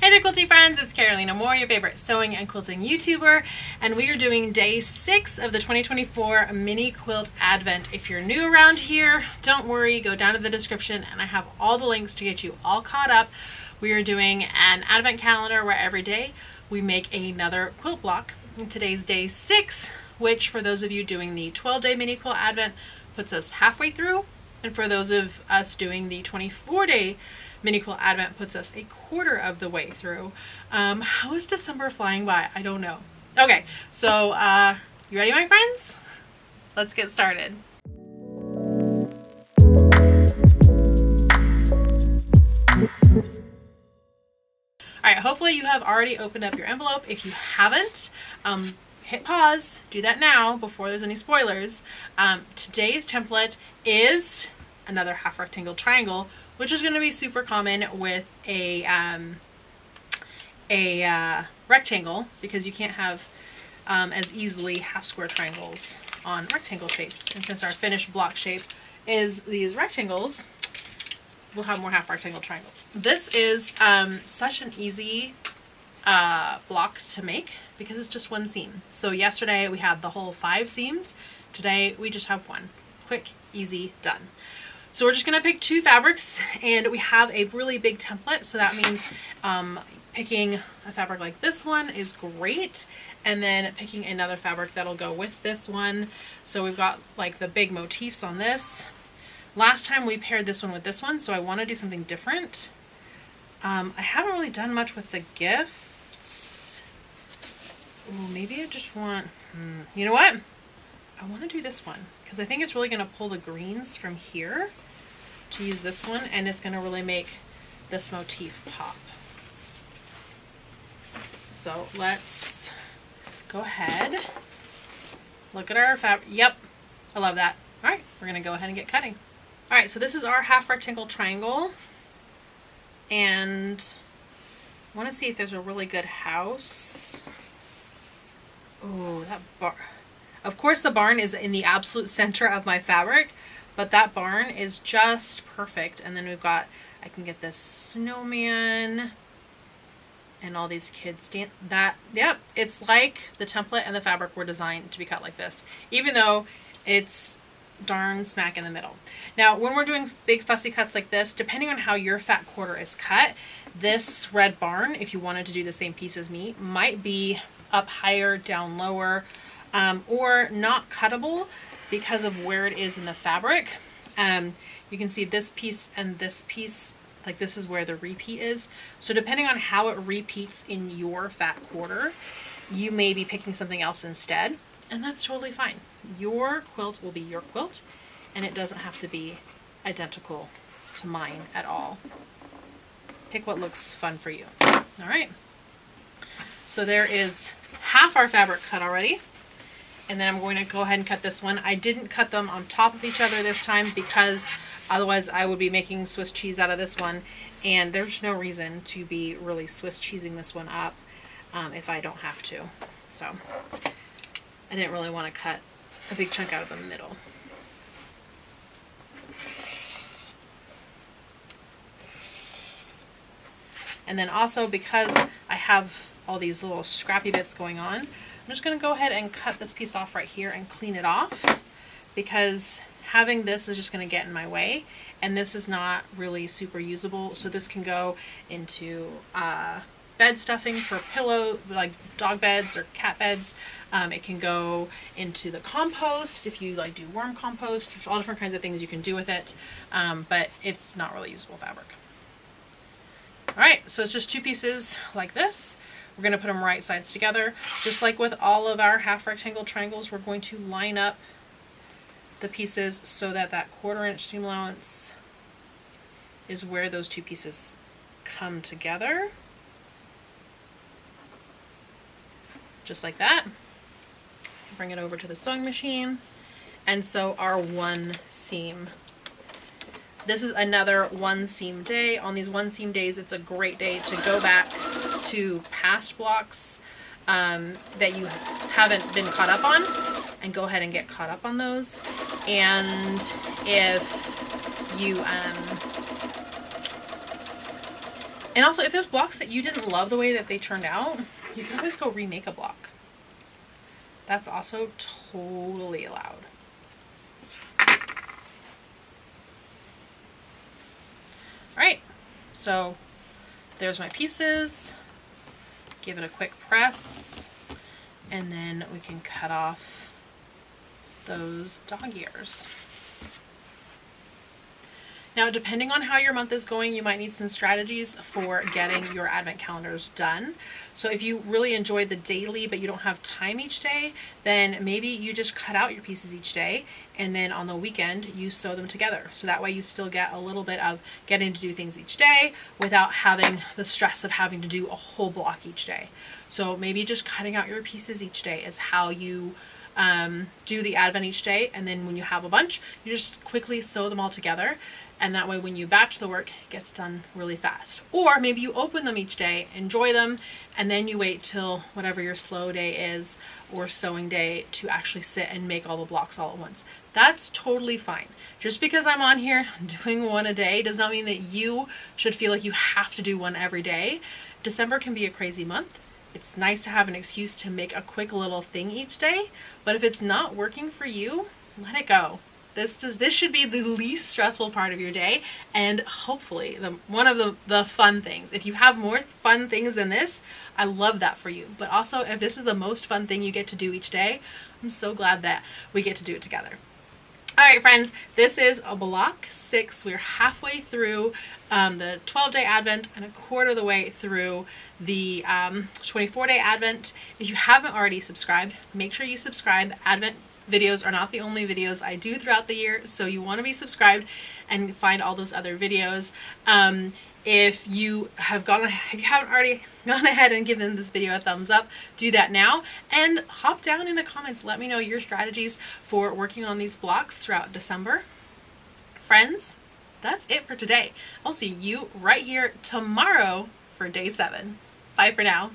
Hey there, quilty friends, it's Carolina Moore, your favorite sewing and quilting YouTuber, and we are doing day 6 of the 2024 Mini Quilt Advent. If you're new around here, don't worry, go down to the description and I have all the links to get you all caught up. We are doing an advent calendar where every day we make another quilt block. And today's day 6, which for those of you doing the 12-day Mini Quilt Advent puts us halfway through, and for those of us doing the 24-day Mini Quilt Advent puts us a quarter of the way through. How is December flying by? I don't know. Okay, so you ready, my friends? Let's get started. Alright, hopefully you have already opened up your envelope. If you haven't, hit pause, do that now before there's any spoilers. Today's template is another half rectangle triangle, which is going to be super common with a rectangle, because you can't have as easily half square triangles on rectangle shapes. And since our finished block shape is these rectangles, we'll have more half rectangle triangles. This is such an easy block to make because it's just one seam. So yesterday we had the whole 5 seams. Today we just have one. Quick, easy, done. So we're just going to pick 2 fabrics, and we have a really big template, so that means picking a fabric like this one is great, and then picking another fabric that'll go with this one. So we've got like the big motifs on this. Last time we paired this one with this one, so I want to do something different. I haven't really done much with the gifts. Ooh, maybe I just want, you know what? I want to do this one, because I think it's really going to pull the greens from here to use this one, and it's going to really make this motif pop. So let's go ahead, look at our fabric. Yep, I love that. All right, we're going to go ahead and get cutting. All right, so this is our half rectangle triangle, and I want to see if there's a really good house. Oh, that bar. Of course the barn is in the absolute center of my fabric, but that barn is just perfect. And then we've got, I can get this snowman and all these kids yep, it's like the template and the fabric were designed to be cut like this, even though it's darn smack in the middle. Now, when we're doing big fussy cuts like this, depending on how your fat quarter is cut, this red barn, if you wanted to do the same piece as me, might be up higher, down lower, or not cuttable because of where it is in the fabric. You can see this piece and this piece, like this is where the repeat is. So depending on how it repeats in your fat quarter, you may be picking something else instead, and that's totally fine. Your quilt will be your quilt, and it doesn't have to be identical to mine at all. Pick what looks fun for you. All right. So there is half our fabric cut already. And then I'm going to go ahead and cut this one. I didn't cut them on top of each other this time because otherwise I would be making Swiss cheese out of this one. And there's no reason to be really Swiss cheesing this one up if I don't have to. So I didn't really want to cut a big chunk out of the middle. And then also, because I have all these little scrappy bits going on, I'm just going to go ahead and cut this piece off right here and clean it off, because having this is just going to get in my way, and this is not really super usable. So this can go into bed stuffing for pillow, like dog beds or cat beds. It can go into the compost if you like do worm compost. There's all different kinds of things you can do with it, but it's not really usable fabric. All right, so it's just 2 pieces like this. We're going to put them right sides together. Just like with all of our half rectangle triangles, we're going to line up the pieces so that that 1/4 inch seam allowance is where those 2 pieces come together. Just like that. Bring it over to the sewing machine. And sew our 1 seam. This is another 1 seam day. On these 1 seam days, it's a great day to go back to past blocks that you haven't been caught up on, and go ahead and get caught up on those. And if you And also, if there's blocks that you didn't love the way that they turned out, you can always go remake a block. That's also totally allowed. All right, so there's my pieces. Give it a quick press, and then we can cut off those dog ears. Now, depending on how your month is going, you might need some strategies for getting your advent calendars done. So if you really enjoy the daily, but you don't have time each day, then maybe you just cut out your pieces each day, and then on the weekend, you sew them together. So that way you still get a little bit of getting to do things each day without having the stress of having to do a whole block each day. So maybe just cutting out your pieces each day is how you do the advent each day, and then when you have a bunch, you just quickly sew them all together. And that way when you batch the work, it gets done really fast. Or maybe you open them each day, enjoy them, and then you wait till whatever your slow day is or sewing day to actually sit and make all the blocks all at once. That's totally fine. Just because I'm on here doing one a day does not mean that you should feel like you have to do one every day. December can be a crazy month. It's nice to have an excuse to make a quick little thing each day, but if it's not working for you, let it go. This should be the least stressful part of your day, and hopefully one of the fun things. If you have more fun things than this, I love that for you. But also, if this is the most fun thing you get to do each day, I'm so glad that we get to do it together. All right, friends, this is a block 6. We're halfway through the 12-day Advent and a quarter of the way through the 24-day Advent. If you haven't already subscribed, make sure you subscribe. Advent videos are not the only videos I do throughout the year, so you want to be subscribed and find all those other videos. If you haven't already gone ahead and given this video a thumbs up, do that now, and hop down in the comments. Let me know your strategies for working on these blocks throughout December. Friends, that's it for today. I'll see you right here tomorrow for day 7. Bye for now.